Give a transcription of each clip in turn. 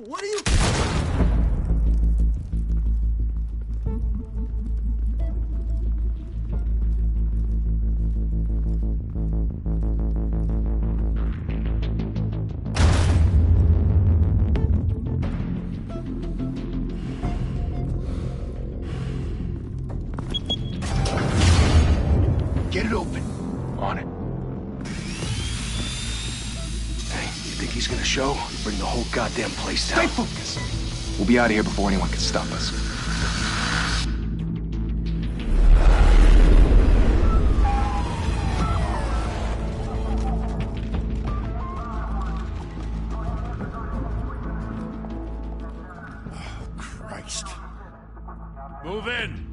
What are you... Get it open. On it. Hey, you think he's gonna show? Bring the whole goddamn place down. Stay focused. We'll be out of here before anyone can stop us. Oh, Christ. Move in.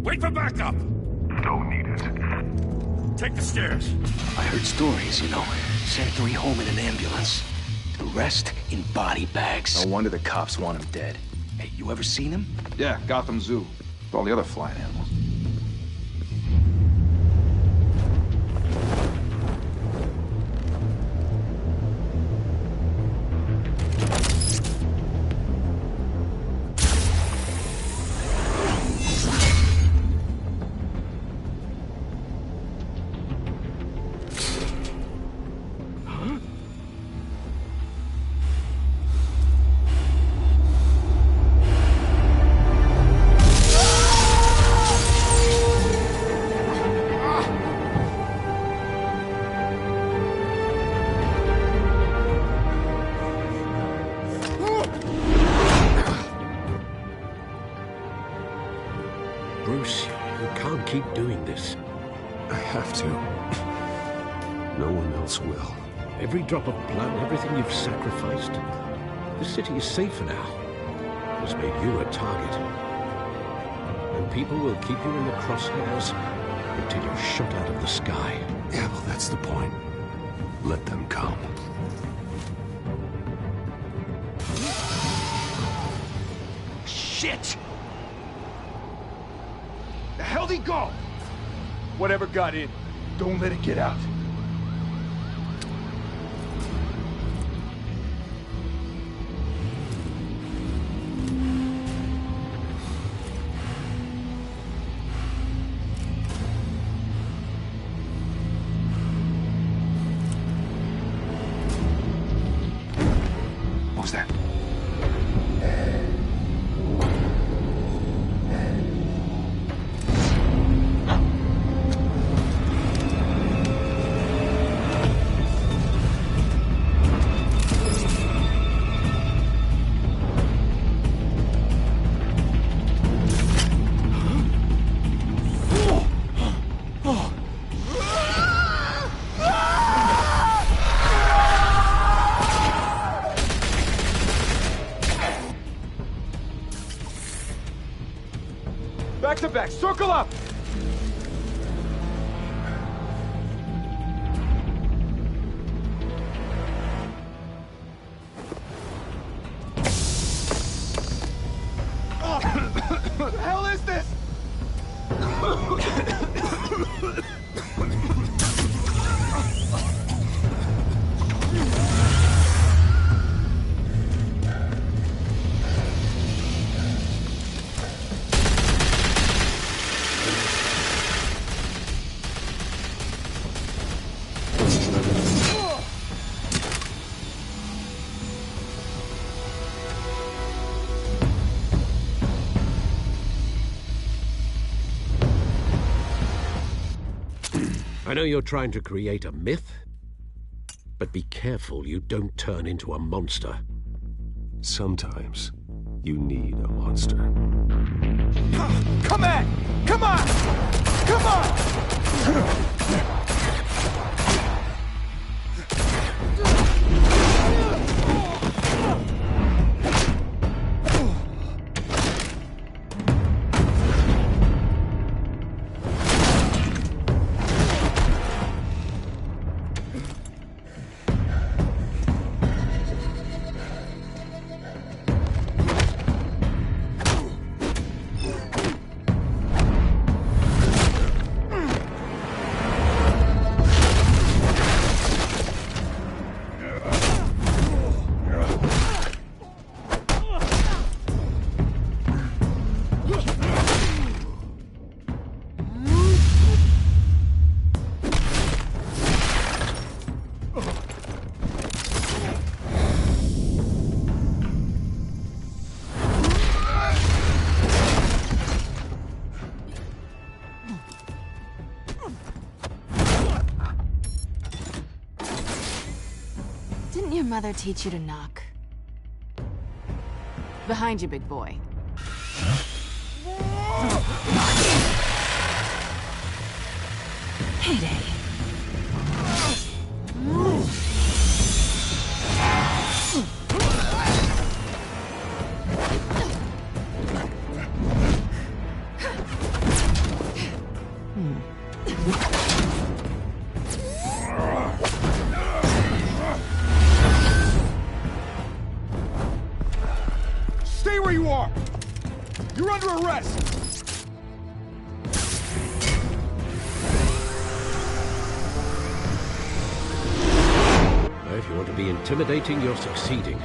Wait for backup! Don't need it. Take the stairs. I heard stories, you know. Sent 3 home in an ambulance. The rest in body bags. No wonder the cops want him dead. Hey, you ever seen him? Yeah, Gotham Zoo. With all the other flying animals. Bruce, you can't keep doing this. I have to. No one else will. Every drop of blood, everything you've sacrificed. The city is safer now. It has made you a target. And people will keep you in the crosshairs until you're shot out of the sky. Yeah, well, that's the point. Let them come. Shit! The hell'd he go? Whatever got in, don't let it get out. What was that? Back to back, circle up! What the hell is this? I know you're trying to create a myth, but be careful you don't turn into a monster. Sometimes you need a monster. Come at! Come on! Come on! mother teach you to knock? Behind you, big boy. Heyday. Stay where you are! You're under arrest! If you want to be intimidating, you're succeeding.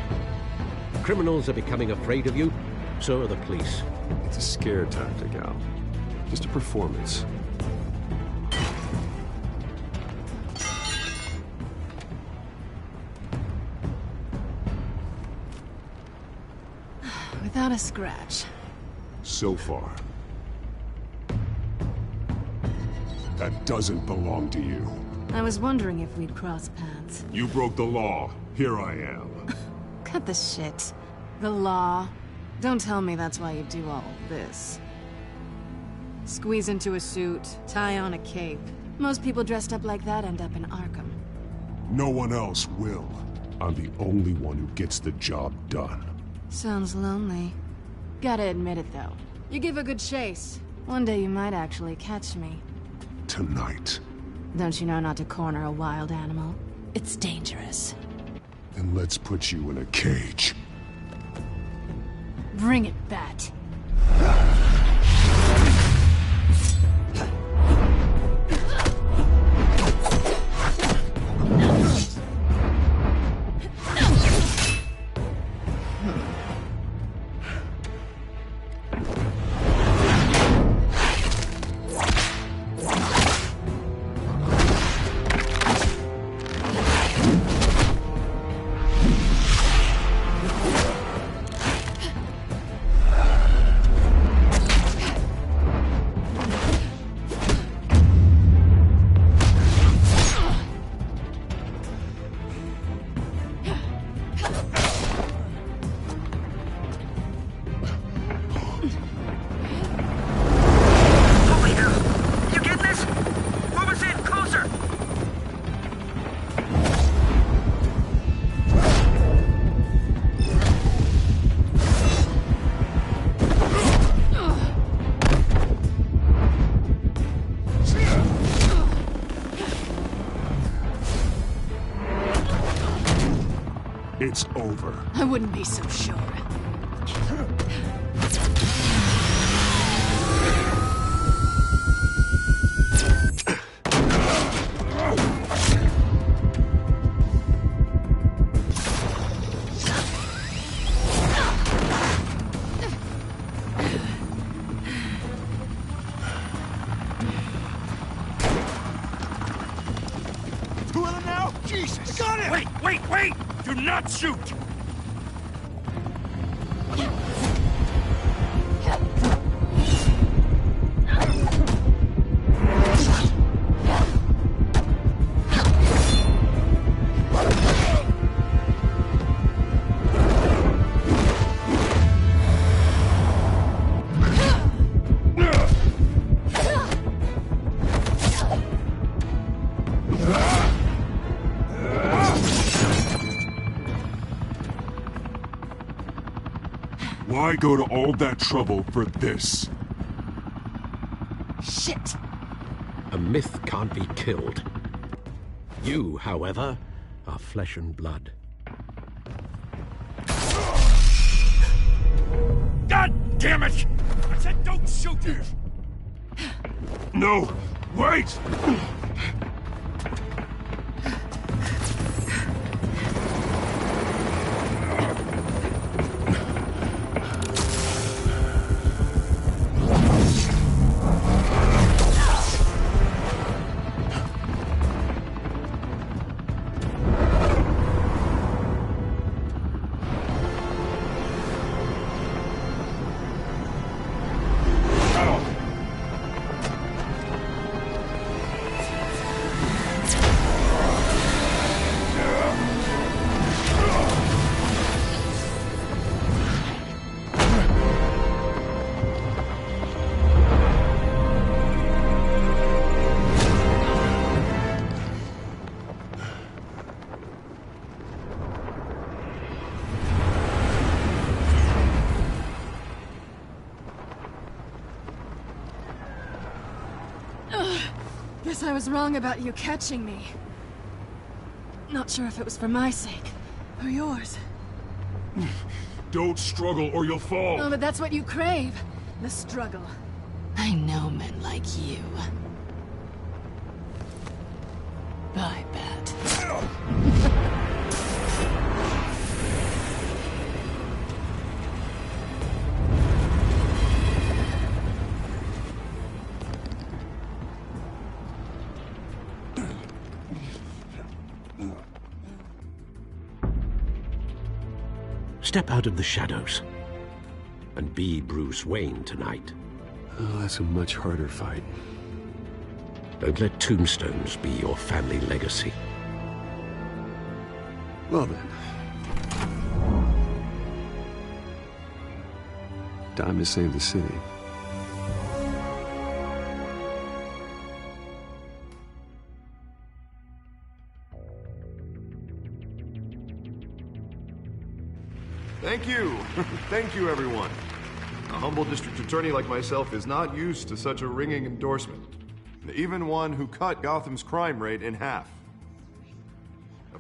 Criminals are becoming afraid of you, so are the police. It's a scare tactic, Al. Just a performance. Without a scratch. So far. That doesn't belong to you. I was wondering if we'd cross paths. You broke the law. Here I am. Cut the shit. The law. Don't tell me that's why you do all this. Squeeze into a suit, tie on a cape. Most people dressed up like that end up in Arkham. No one else will. I'm the only one who gets the job done. Sounds lonely. Gotta admit it, though. You give a good chase. One day you might actually catch me. Tonight. Don't you know not to corner a wild animal? It's dangerous. Then let's put you in a cage. Bring it, Bat. It's over. I wouldn't be so sure. Two of them now? Jesus! Got it! Wait, wait, wait! Do not shoot! Why go to all that trouble for this? Shit! A myth can't be killed. You, however, are flesh and blood. God damn it! I said don't shoot her! No! Wait! Guess I was wrong about you catching me. Not sure if it was for my sake, or yours. Don't struggle or you'll fall. Oh, but that's what you crave. The struggle. I know men like you. I bet. Step out of the shadows and be Bruce Wayne tonight. Oh, that's a much harder fight. Don't let tombstones be your family legacy. Well then. Time to save the city. Thank you. Thank you, everyone. A humble district attorney like myself is not used to such a ringing endorsement. Even one who cut Gotham's crime rate in half.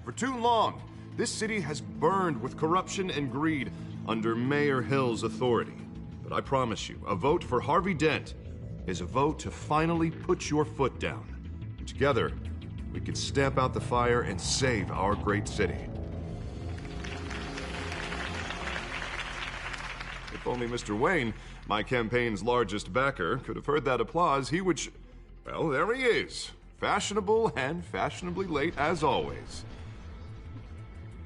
For too long, this city has burned with corruption and greed under Mayor Hill's authority. But I promise you, a vote for Harvey Dent is a vote to finally put your foot down. Together, we can stamp out the fire and save our great city. If only Mr. Wayne, my campaign's largest backer, could have heard that applause, he would well, there he is. Fashionable and fashionably late as always.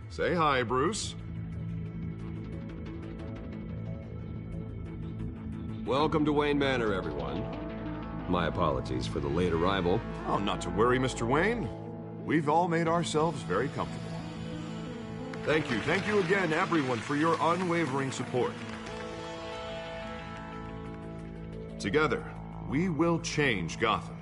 Say hi, Bruce. Welcome to Wayne Manor, everyone. My apologies for the late arrival. Oh, not to worry, Mr. Wayne. We've all made ourselves very comfortable. Thank you again, everyone, for your unwavering support. Together, we will change Gotham.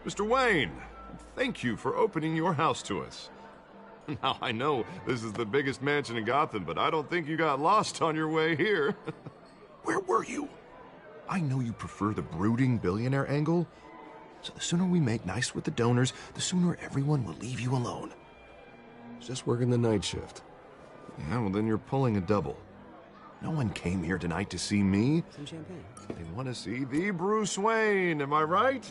Mr. Wayne, thank you for opening your house to us. Now, I know this is the biggest mansion in Gotham, but I don't think you got lost on your way here. Where were you? I know you prefer the brooding billionaire angle, so the sooner we make nice with the donors, the sooner everyone will leave you alone. Just working the night shift. Yeah, well, then you're pulling a double. No one came here tonight to see me. Some champagne. They want to see the Bruce Wayne, am I right?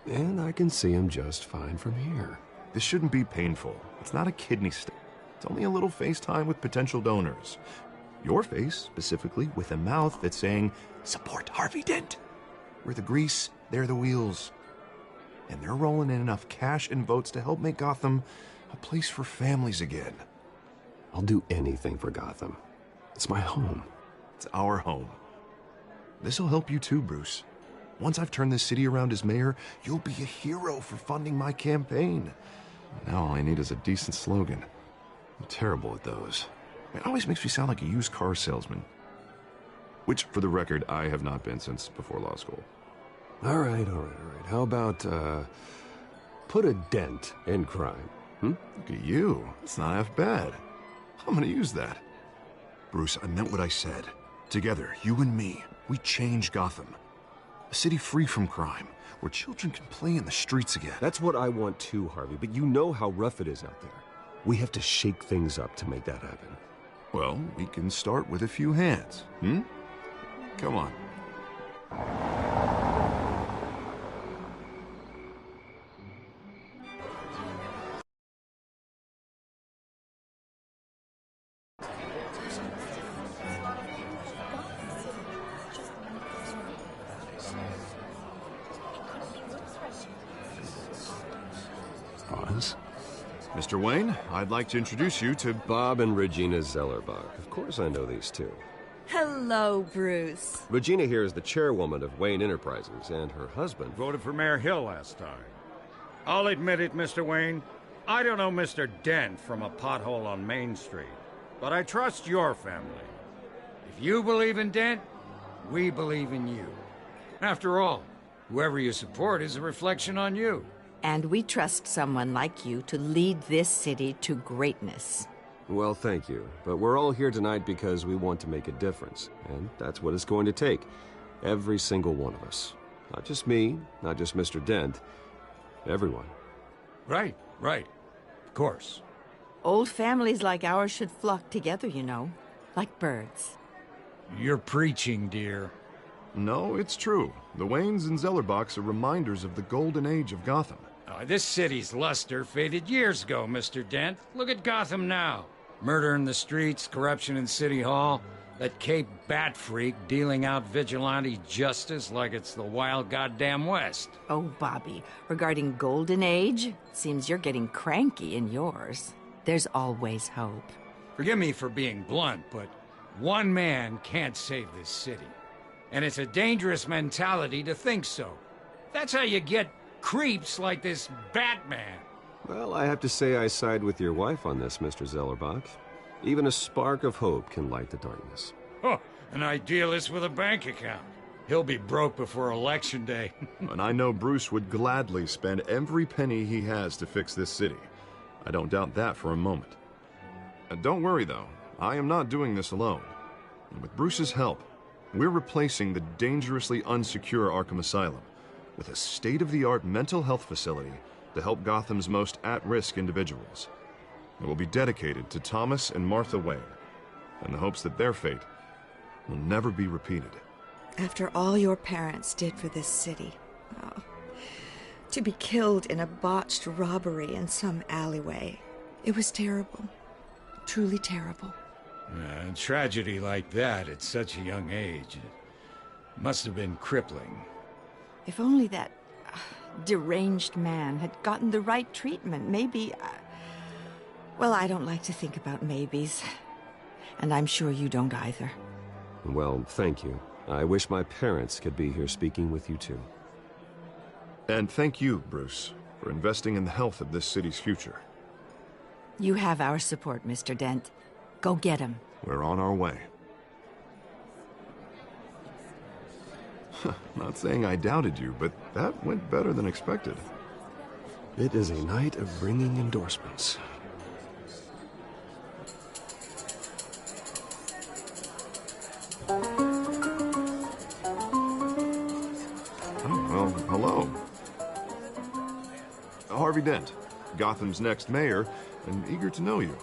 And I can see him just fine from here. This shouldn't be painful. It's not a kidney stone. It's only a little FaceTime with potential donors. Your face, specifically, with a mouth that's saying, support Harvey Dent. We're the grease, they're the wheels. And they're rolling in enough cash and votes to help make Gotham a place for families again. I'll do anything for Gotham. It's my home. It's our home. This'll help you too, Bruce. Once I've turned this city around as mayor, you'll be a hero for funding my campaign. Now all I need is a decent slogan. I'm terrible at those. It always makes me sound like a used car salesman. Which, for the record, I have not been since before law school. All right. How about, put a dent in crime, Look at you. It's not half bad. I'm gonna use that. Bruce, I meant what I said. Together, you and me, we change Gotham. A city free from crime, where children can play in the streets again. That's what I want too, Harvey, but you know how rough it is out there. We have to shake things up to make that happen. Well, we can start with a few hands, Come on. Mr. Wayne, I'd like to introduce you to Bob and Regina Zellerbach. Of course I know these two. Hello, Bruce. Regina here is the chairwoman of Wayne Enterprises, and her husband Voted for Mayor Hill last time. I'll admit it, Mr. Wayne. I don't know Mr. Dent from a pothole on Main Street, but I trust your family. If you believe in Dent, we believe in you. After all, whoever you support is a reflection on you. And we trust someone like you to lead this city to greatness. Well, thank you. But we're all here tonight because we want to make a difference. And that's what it's going to take. Every single one of us. Not just me, not just Mr. Dent. Everyone. Right. Of course. Old families like ours should flock together, you know. Like birds. You're preaching, dear. No, it's true. The Waynes and Zellerbachs are reminders of the golden age of Gotham. This city's luster faded years ago, Mr. Dent. Look at Gotham now. Murder in the streets, corruption in City Hall, that Cape Bat freak dealing out vigilante justice like it's the wild goddamn West. Oh, Bobby, regarding Golden Age, seems you're getting cranky in yours. There's always hope. Forgive me for being blunt, but one man can't save this city. And it's a dangerous mentality to think so. That's how you get creeps like this Batman. Well, I have to say I side with your wife on this, Mr. Zellerbach. Even a spark of hope can light the darkness. Oh, an idealist with a bank account. He'll be broke before Election Day. And I know Bruce would gladly spend every penny he has to fix this city. I don't doubt that for a moment. Don't worry, though. I am not doing this alone. And with Bruce's help, we're replacing the dangerously unsecure Arkham Asylum with a state-of-the-art mental health facility to help Gotham's most at-risk individuals. It will be dedicated to Thomas and Martha Wayne, in the hopes that their fate will never be repeated. After all your parents did for this city, to be killed in a botched robbery in some alleyway, it was terrible. Truly terrible. A tragedy like that at such a young age, it must have been crippling. If only that deranged man had gotten the right treatment, maybe... Well, I don't like to think about maybes. And I'm sure you don't either. Well, thank you. I wish my parents could be here speaking with you too. And thank you, Bruce, for investing in the health of this city's future. You have our support, Mr. Dent. Go get him. We're on our way. Not saying I doubted you, but that went better than expected. It is a night of ringing endorsements. Well, hello. Harvey Dent, Gotham's next mayor, and eager to know you.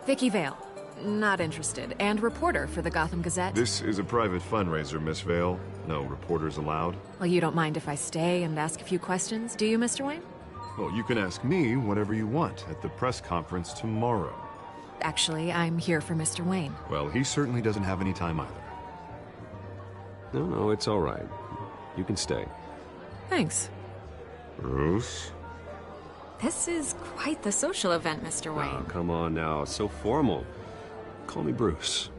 Vicky Vale. Not interested. And reporter for the Gotham Gazette. This is a private fundraiser, Miss Vale. No reporters allowed. Well, you don't mind if I stay and ask a few questions, do you, Mr. Wayne? Well, you can ask me whatever you want at the press conference tomorrow. Actually, I'm here for Mr. Wayne. Well, he certainly doesn't have any time either. No, it's all right. You can stay. Thanks. Bruce? This is quite the social event, Mr. Wayne. Oh, come on now. So formal. Call me Bruce.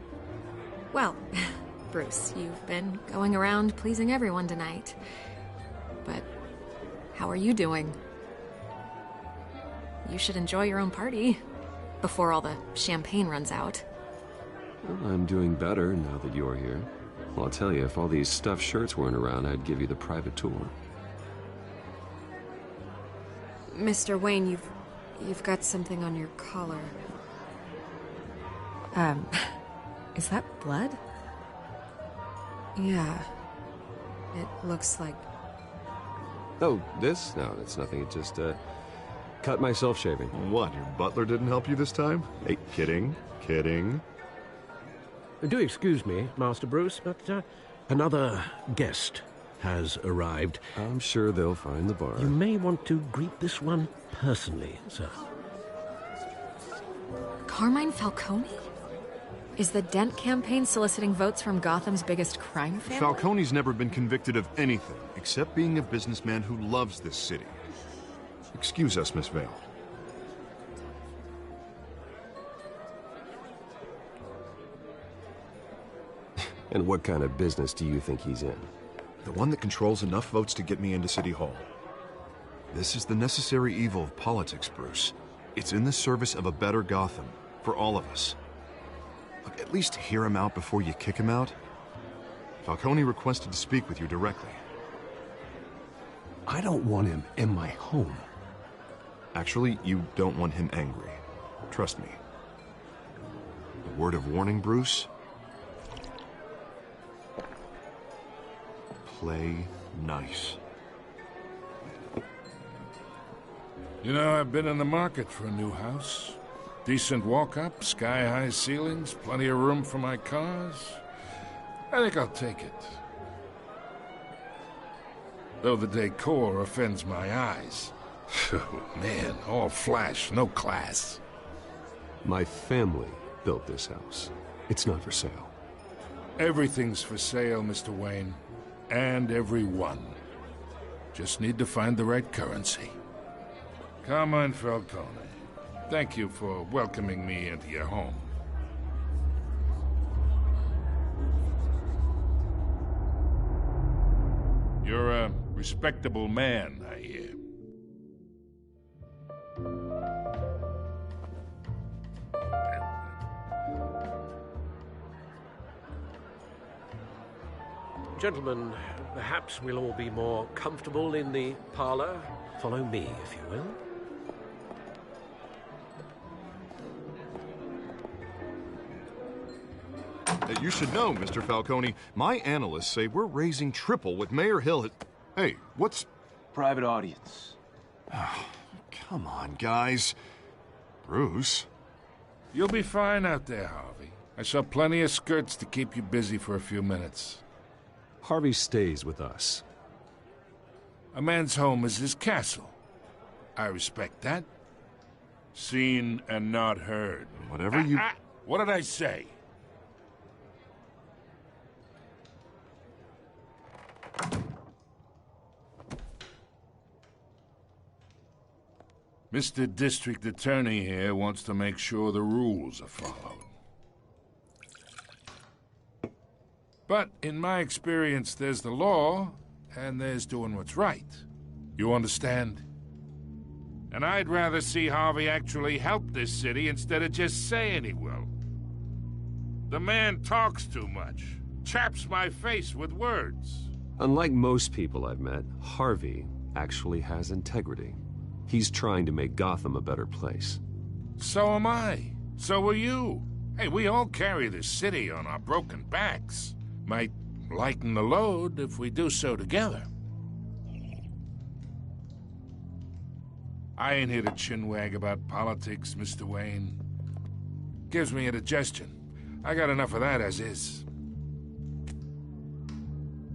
Well, Bruce, you've been going around pleasing everyone tonight. But how are you doing? You should enjoy your own party before all the champagne runs out. Well, I'm doing better now that you're here. Well, I'll tell you, if all these stuffed shirts weren't around, I'd give you the private tour. Mr. Wayne, you've got something on your collar. Is that blood? Yeah. It looks like... Oh, this? No, it's nothing. It just, cut myself shaving. What, your butler didn't help you this time? Hey, kidding. Do excuse me, Master Bruce, but another guest has arrived. I'm sure they'll find the bar. You may want to greet this one personally, sir. Carmine Falcone? Is the Dent campaign soliciting votes from Gotham's biggest crime family? Falcone's never been convicted of anything, except being a businessman who loves this city. Excuse us, Miss Vale. And what kind of business do you think he's in? The one that controls enough votes to get me into City Hall. This is the necessary evil of politics, Bruce. It's in the service of a better Gotham, for all of us. Look, at least hear him out before you kick him out. Falcone requested to speak with you directly. I don't want him in my home. Actually, you don't want him angry. Trust me. Word of warning, Bruce? Play nice. You know, I've been in the market for a new house. Decent walk-up, sky-high ceilings, plenty of room for my cars. I think I'll take it. Though the decor offends my eyes. Oh, man, all flash, no class. My family built this house. It's not for sale. Everything's for sale, Mr. Wayne. And everyone. Just need to find the right currency. Carmine Falcone, thank you for welcoming me into your home. You're a respectable man, I hear. Gentlemen, perhaps we'll all be more comfortable in the parlor. Follow me, if you will. You should know, Mr. Falcone, my analysts say we're raising triple what Mayor Hill had... Hey, what's... Private audience. Come on, guys. Bruce? You'll be fine out there, Harvey. I saw plenty of skirts to keep you busy for a few minutes. Harvey stays with us. A man's home is his castle. I respect that. Seen and not heard. Whatever you... What did I say? Mr. District Attorney here wants to make sure the rules are followed. But in my experience, there's the law, and there's doing what's right. You understand? And I'd rather see Harvey actually help this city instead of just saying he will. The man talks too much, chaps my face with words. Unlike most people I've met, Harvey actually has integrity. He's trying to make Gotham a better place. So am I. So are you. Hey, we all carry this city on our broken backs. Might lighten the load if we do so together. I ain't here to chinwag about politics, Mr. Wayne. Gives me indigestion. I got enough of that as is.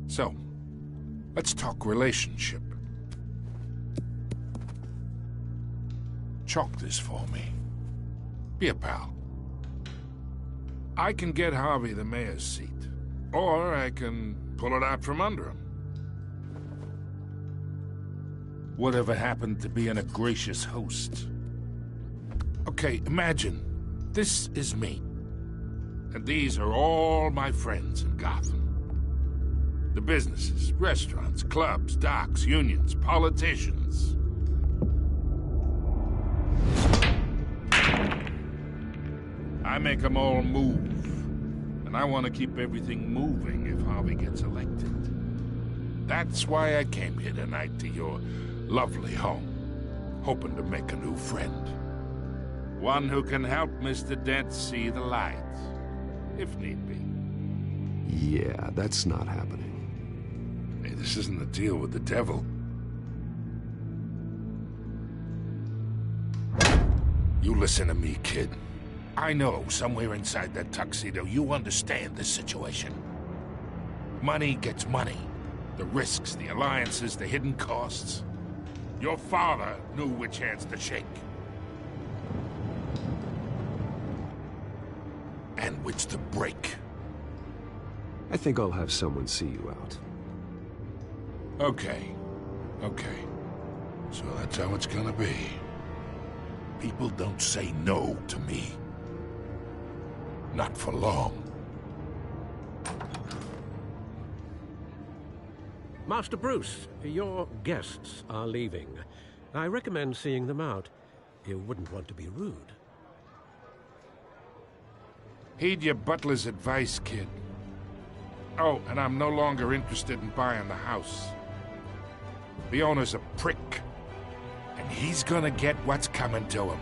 So, let's talk relationship. Chalk this for me. Be a pal. I can get Harvey the mayor's seat. Or I can pull it out from under him. Whatever happened to being a gracious host? Okay, imagine, this is me. And these are all my friends in Gotham. The businesses, restaurants, clubs, docks, unions, politicians. I make them all move. And I want to keep everything moving if Harvey gets elected. That's why I came here tonight to your lovely home, hoping to make a new friend. One who can help Mr. Dent see the light, if need be. Yeah, that's not happening. Hey, this isn't a deal with the devil. You listen to me, kid. I know, somewhere inside that tuxedo, you understand this situation. Money gets money. The risks, the alliances, the hidden costs. Your father knew which hands to shake. And which to break. I think I'll have someone see you out. Okay. So that's how it's gonna be. People don't say no to me. Not for long. Master Bruce, your guests are leaving. I recommend seeing them out. You wouldn't want to be rude. Heed your butler's advice, kid. Oh, and I'm no longer interested in buying the house. The owner's a prick. And he's gonna get what's coming to him.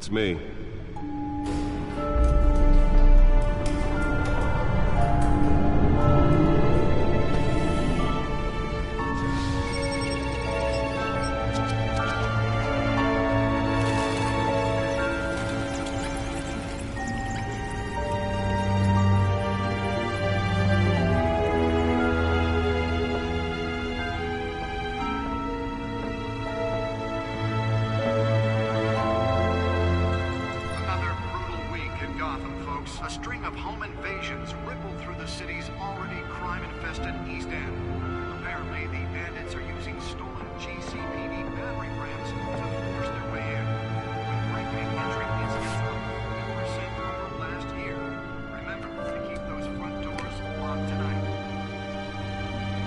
Beats me. A string of home invasions rippled through the city's already crime-infested East End. Apparently, the bandits are using stolen GCPD battering rams to force their way in. With breaking and entry incidents up 50% over last year. Remember to keep those front doors locked tonight.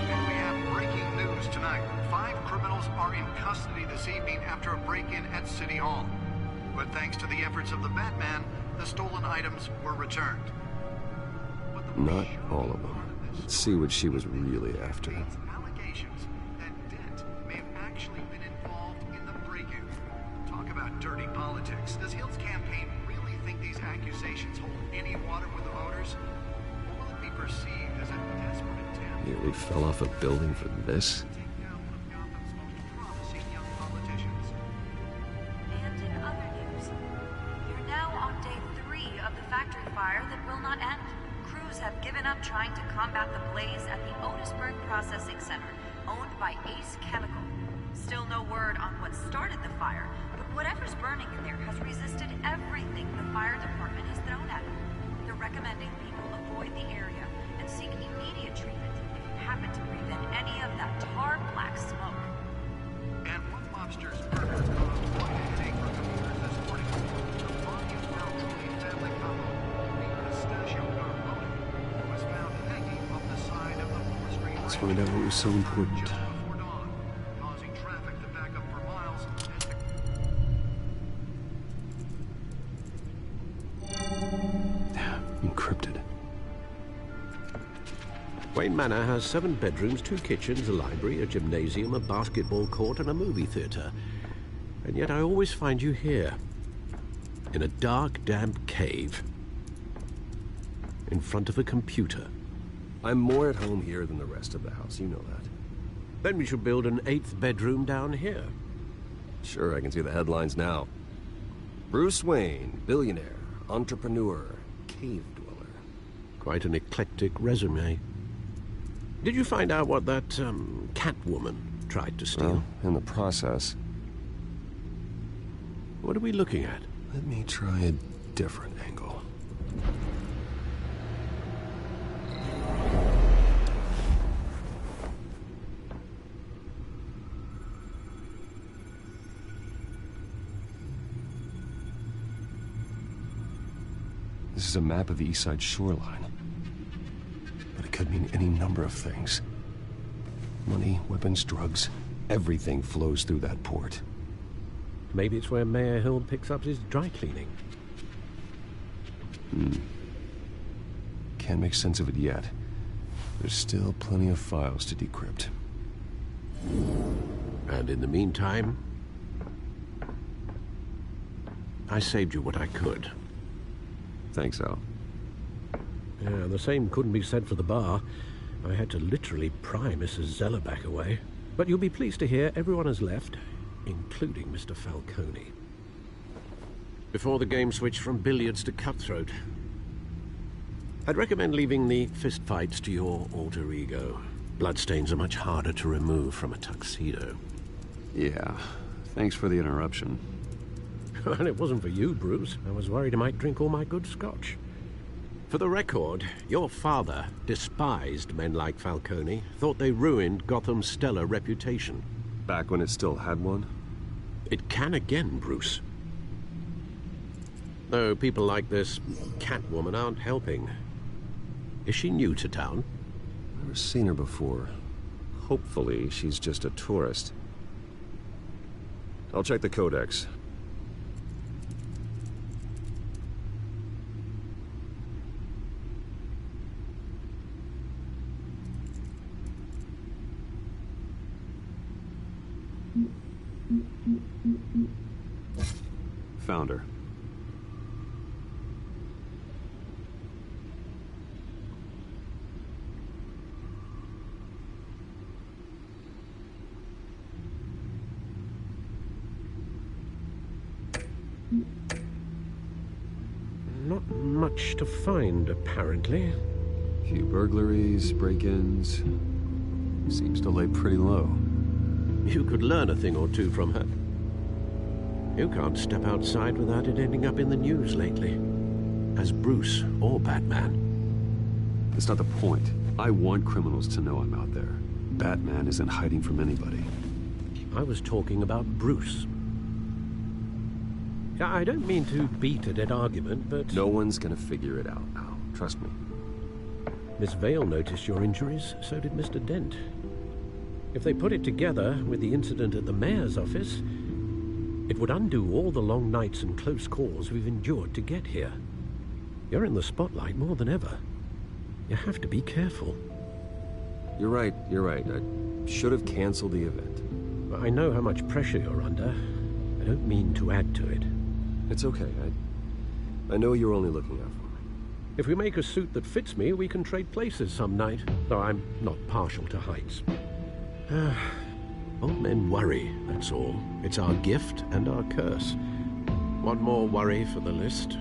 And we have breaking news tonight. 5 criminals are in custody this evening after a break-in at City Hall. But thanks to the efforts of the Batman, the stolen items were returned. Not all of them. Let's see what she was really after. Allegations that Dent may have actually been involved in the break-in. Talk about dirty politics. Does Hill's campaign really think these accusations hold any water with the voters? Or will it be perceived as a desperate attempt? Nearly fell off a building for this? Trying to combat the blaze at the Otisburg Processing Center, owned by Ace Chemical. Still no word on what started the fire, but whatever's burning in there has resisted everything the fire department has thrown at it. They're recommending people avoid the area and seek immediate treatment if you happen to breathe in any of that tar black smoke. And one lobster's murder caused quite a headache for commuters this morning. The body of Falcone family couple, the Pistachio Carbone, was found hanging off the side of the forestry. Let's find out what was so important. Just before dawn, causing traffic to back up for miles. Encrypted. Wayne Manor has 7 bedrooms, 2 kitchens, a library, a gymnasium, a basketball court, and a movie theater. And yet I always find you here, in a dark, damp cave, in front of a computer. I'm more at home here than the rest of the house, you know that. Then we should build an 8th bedroom down here. Sure, I can see the headlines now. Bruce Wayne, billionaire, entrepreneur, cave dweller. Quite an eclectic resume. Did you find out what that, Catwoman tried to steal? Well, in the process. What are we looking at? Let me try a different angle. This is a map of the East Side shoreline. But it could mean any number of things. Money, weapons, drugs, everything flows through that port. Maybe it's where Mayor Hill picks up his dry cleaning. Can't make sense of it yet. There's still plenty of files to decrypt. And in the meantime, I saved you what I could. Thanks, Al. Yeah, the same couldn't be said for the bar. I had to literally pry Mrs. Zellerback away. But you'll be pleased to hear everyone has left, including Mr. Falcone. Before the game switched from billiards to cutthroat. I'd recommend leaving the fistfights to your alter ego. Bloodstains are much harder to remove from a tuxedo. Yeah, thanks for the interruption. And it wasn't for you, Bruce. I was worried I might drink all my good scotch. For the record, your father despised men like Falcone, thought they ruined Gotham's stellar reputation. Back when it still had one? It can again, Bruce. Though people like this Catwoman aren't helping. Is she new to town? Never seen her before. Hopefully, she's just a tourist. I'll check the codex. Found her. Not much to find, apparently. Few burglaries, break-ins. Seems to lay pretty low. You could learn a thing or two from her. You can't step outside without it ending up in the news lately. As Bruce or Batman. That's not the point. I want criminals to know I'm out there. Batman isn't hiding from anybody. I was talking about Bruce. I don't mean to beat a dead argument, but... No one's gonna figure it out now. Trust me. Miss Vale noticed your injuries, so did Mr. Dent. If they put it together with the incident at the mayor's office, it would undo all the long nights and close calls we've endured to get here. You're in the spotlight more than ever. You have to be careful. You're right. I should have canceled the event. I know how much pressure you're under. I don't mean to add to it. It's okay. I know you're only looking out for me. If we make a suit that fits me, we can trade places some night, though I'm not partial to heights. Old men worry, that's all. It's our gift and our curse. One more worry for the list.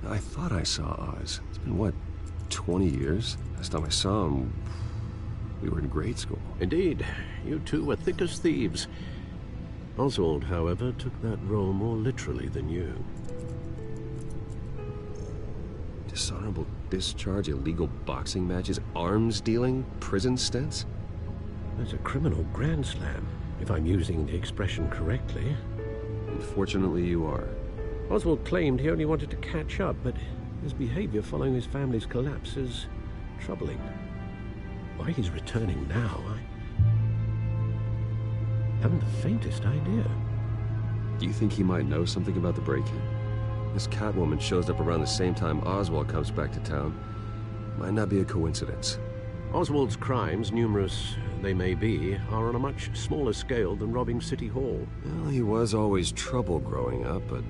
I thought I saw Oz. It's been, what, 20 years? Last time I saw him, we were in grade school. Indeed. You two were thick as thieves. Oswald, however, took that role more literally than you. Dishonorable discharge, illegal boxing matches, arms dealing, prison stints? That's a criminal grand slam, if I'm using the expression correctly. Unfortunately, you are. Oswald claimed he only wanted to catch up, but his behavior following his family's collapse is troubling. Why he's returning now, I haven't the faintest idea. Do you think he might know something about the break-in? This Catwoman shows up around the same time Oswald comes back to town. Might not be a coincidence. Oswald's crimes, numerous they may be, are on a much smaller scale than robbing City Hall. Well, he was always trouble growing up, but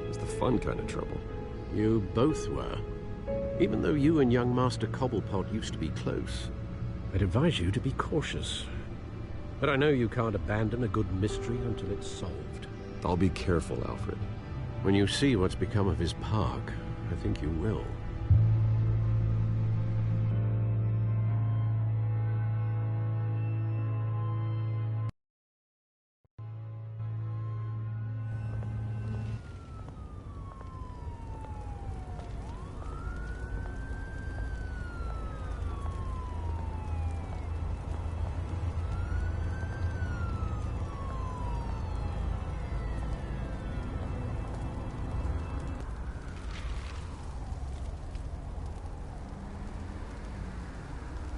it's the fun kind of trouble. You both were. Even though you and young Master Cobblepot used to be close, I'd advise you to be cautious. But I know you can't abandon a good mystery until it's solved. I'll be careful, Alfred. When you see what's become of his park, I think you will.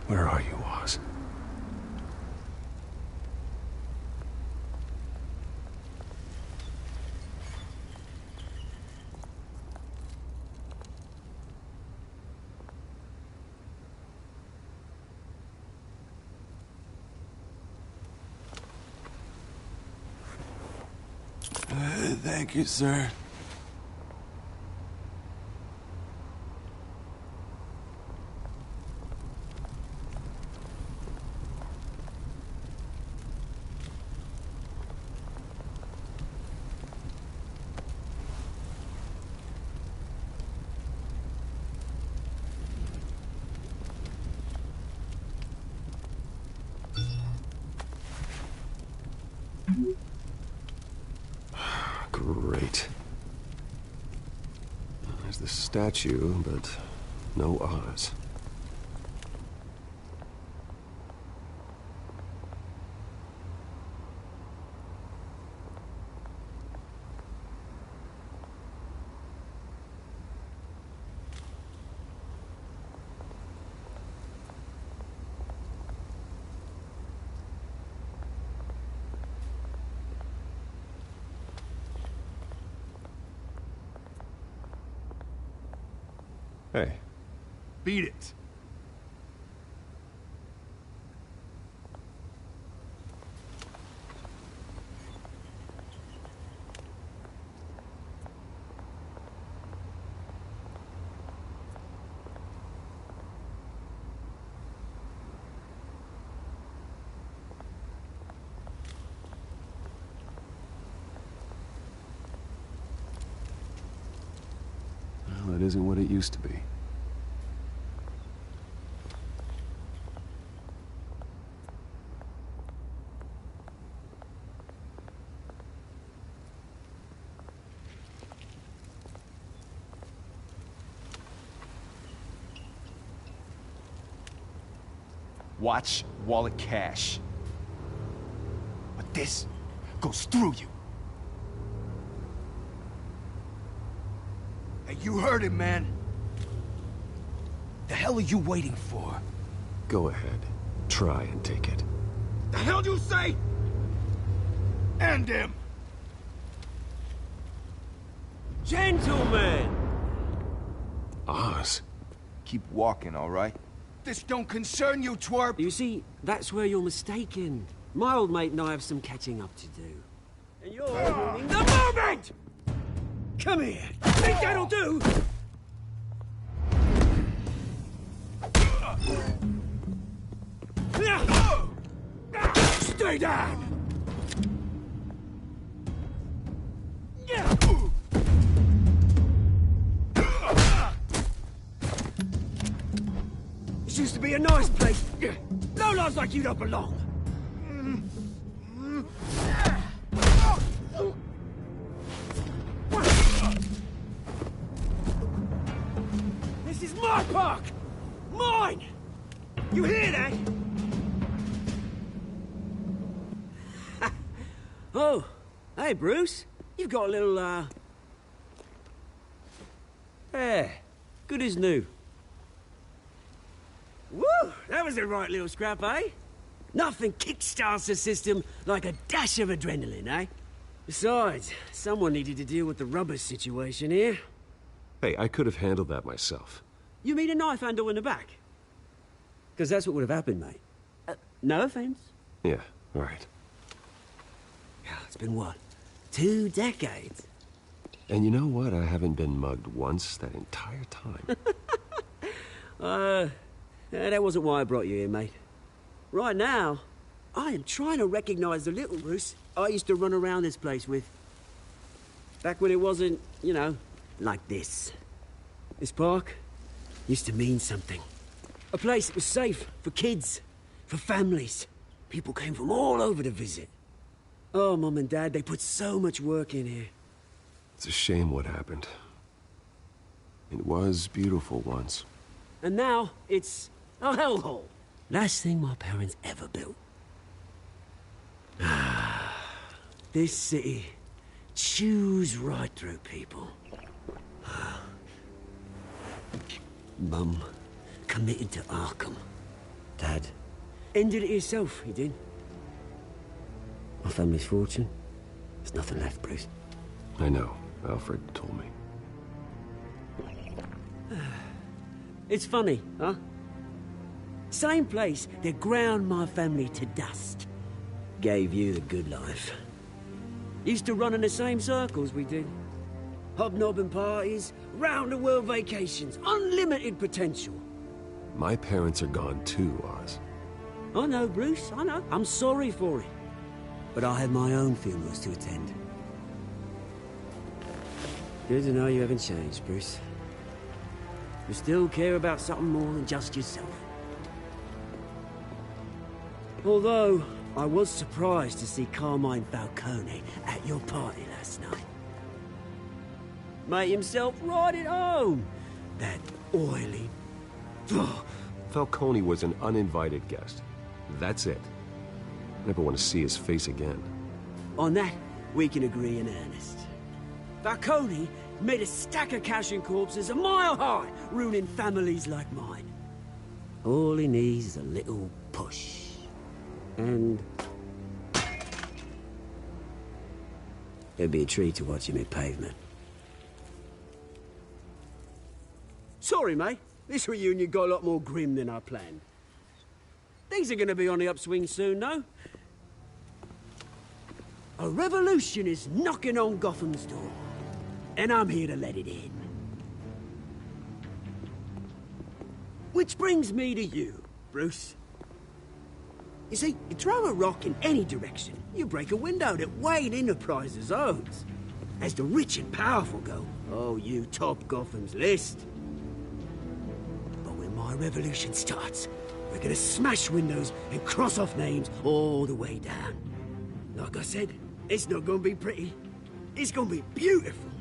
Where are you, Oz? Thank you, sir. Great. There's the statue, but no Oz. Hey. Beat it. it isn't what it used to be. Watch wallet cash. But this goes through you. Hey, you heard it, man. The hell are you waiting for? Go ahead. Try and take it. The hell do you say? End him! Gentlemen! Oz. Keep walking, all right? This don't concern you, twerp! You see, that's where you're mistaken. My old mate and I have some catching up to do. And you're ruining the moment! Come here! Think that'll do? Stay down! This used to be a nice place. No lives like you don't belong. This is my park! Mine! You hear that? Oh, hey, Bruce. You've got a little, Yeah, good as new. Woo! That was a right little scrap, eh? Nothing kickstarts the system like a dash of adrenaline, eh? Besides, someone needed to deal with the rubber situation here. Hey, I could have handled that myself. You mean a knife handle in the back? Because that's what would have happened, mate. No offense. Yeah, right. Yeah, it's been what? 2 decades? And you know what? I haven't been mugged once that entire time. That wasn't why I brought you here, mate. Right now, I am trying to recognize the little Bruce I used to run around this place with. Back when it wasn't, you know, like this. This park used to mean something. A place that was safe for kids, for families. People came from all over to visit. Oh, Mum and Dad, they put so much work in here. It's a shame what happened. It was beautiful once. And now, it's a hellhole. Last thing my parents ever built. This city chews right through people. Mum committed to Arkham. Dad ended it himself, he did. My family's fortune. There's nothing left, Bruce. I know. Alfred told me. It's funny, huh? Same place that ground my family to dust. Gave you the good life. Used to run in the same circles we did. Hobnobbing parties, round-the-world vacations, unlimited potential. My parents are gone too, Oz. I know, Bruce, I know. I'm sorry for it. But I have my own funerals to attend. Good to know you haven't changed, Bruce. You still care about something more than just yourself. Although, I was surprised to see Carmine Falcone at your party last night. Made himself right at home. That oily... Falcone was an uninvited guest. That's it. Never want to see his face again. On that, we can agree in earnest. Falcone made a stack of cash and corpses a mile high, ruining families like mine. All he needs is a little push. And... it'd be a treat to watch him hit pavement. Sorry, mate. This reunion got a lot more grim than I planned. Things are gonna be on the upswing soon, though. A revolution is knocking on Gotham's door. And I'm here to let it in. Which brings me to you, Bruce. You see, you throw a rock in any direction, you break a window that Wayne Enterprises owns. As the rich and powerful go, oh, you top Gotham's list. But when my revolution starts, we're gonna smash windows and cross off names all the way down. Like I said, it's not gonna be pretty. It's gonna be beautiful.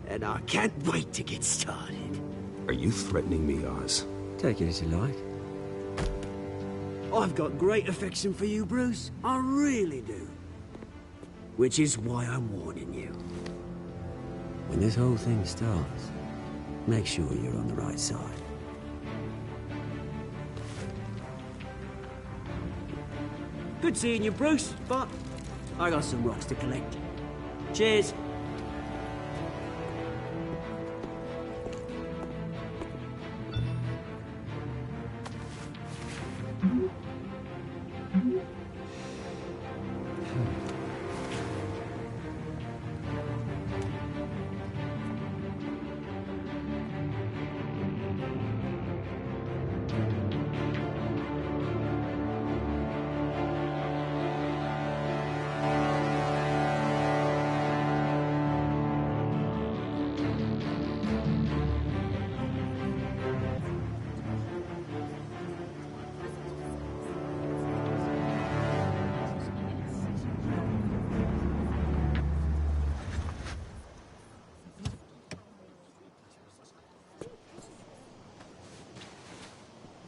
And I can't wait to get started. Are you threatening me, Oz? Take it as you like. I've got great affection for you, Bruce. I really do. Which is why I'm warning you. When this whole thing starts, make sure you're on the right side. Good seeing you, Bruce, but I got some rocks to collect. Cheers.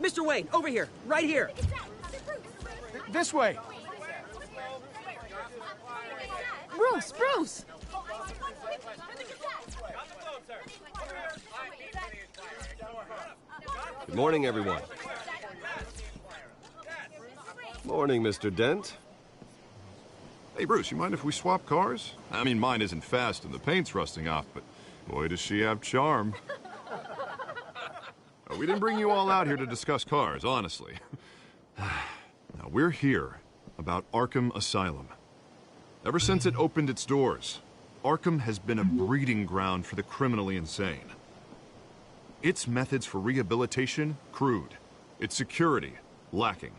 Mr. Wayne, over here, right here. This way. Bruce! Good morning, everyone. Morning, Mr. Dent. Hey, Bruce, you mind if we swap cars? I mean, mine isn't fast and the paint's rusting off, but boy, does she have charm. We didn't bring you all out here to discuss cars, honestly. Now, we're here about Arkham Asylum. Ever since it opened its doors, Arkham has been a breeding ground for the criminally insane. Its methods for rehabilitation, crude. Its security, lacking.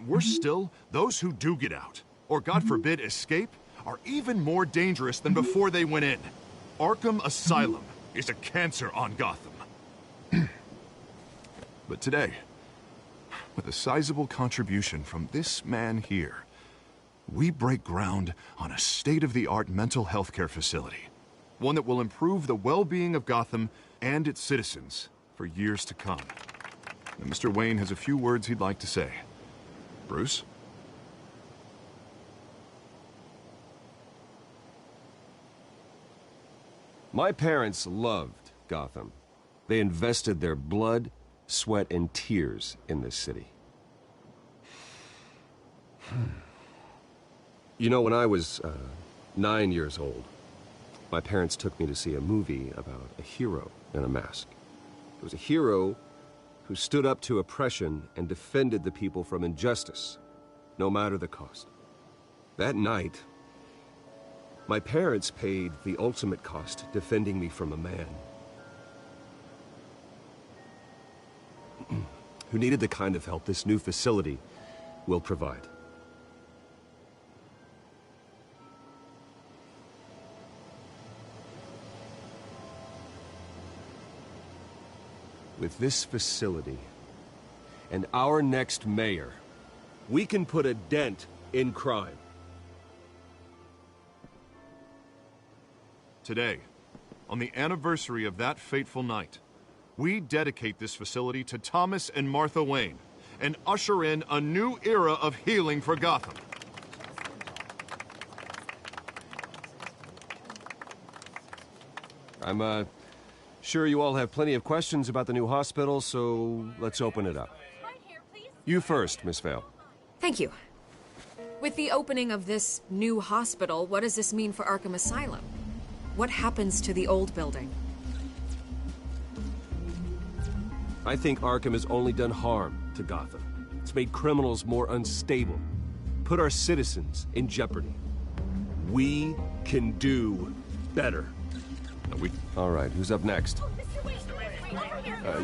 Worse still, those who do get out, or God forbid escape, are even more dangerous than before they went in. Arkham Asylum is a cancer on Gotham. But today, with a sizable contribution from this man here, we break ground on a state-of-the-art mental health care facility. One that will improve the well-being of Gotham and its citizens for years to come. And Mr. Wayne has a few words he'd like to say. Bruce? My parents loved Gotham. They invested their blood, sweat, and tears in this city. You know, when I was 9 years old, my parents took me to see a movie about a hero in a mask. It was a hero who stood up to oppression and defended the people from injustice, no matter the cost. That night, my parents paid the ultimate cost defending me from a man who needed the kind of help this new facility will provide. With this facility and our next mayor, we can put a dent in crime. Today, on the anniversary of that fateful night, we dedicate this facility to Thomas and Martha Wayne and usher in a new era of healing for Gotham. I'm sure you all have plenty of questions about the new hospital, so let's open it up. You first, Miss Vale. Thank you. With the opening of this new hospital, what does this mean for Arkham Asylum? What happens to the old building? I think Arkham has only done harm to Gotham. It's made criminals more unstable, put our citizens in jeopardy. We can do better. All right, who's up next?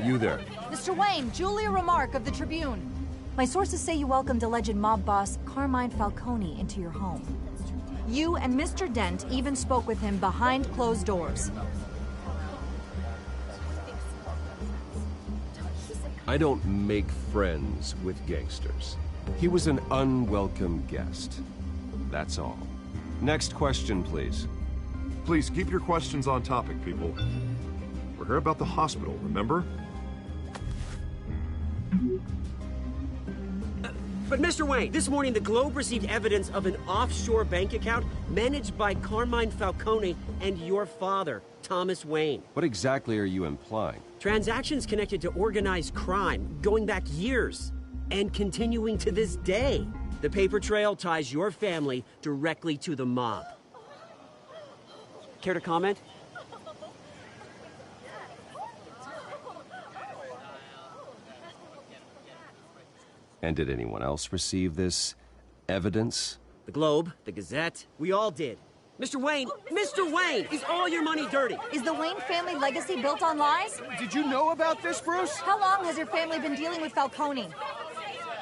You there. Mr. Wayne, Julia Remark of the Tribune. My sources say you welcomed alleged mob boss Carmine Falcone into your home. You and Mr. Dent even spoke with him behind closed doors. I don't make friends with gangsters. He was an unwelcome guest. That's all. Next question, please. Please keep your questions on topic, people. We're here about the hospital, remember? But Mr. Wayne, this morning the Globe received evidence of an offshore bank account managed by Carmine Falcone and your father, Thomas Wayne. What exactly are you implying? Transactions connected to organized crime, going back years, and continuing to this day. The paper trail ties your family directly to the mob. Care to comment? And did anyone else receive this evidence? The Globe, the Gazette, we all did. Mr. Wayne, is all your money dirty? Is the Wayne family legacy built on lies? Did you know about this, Bruce? How long has your family been dealing with Falcone?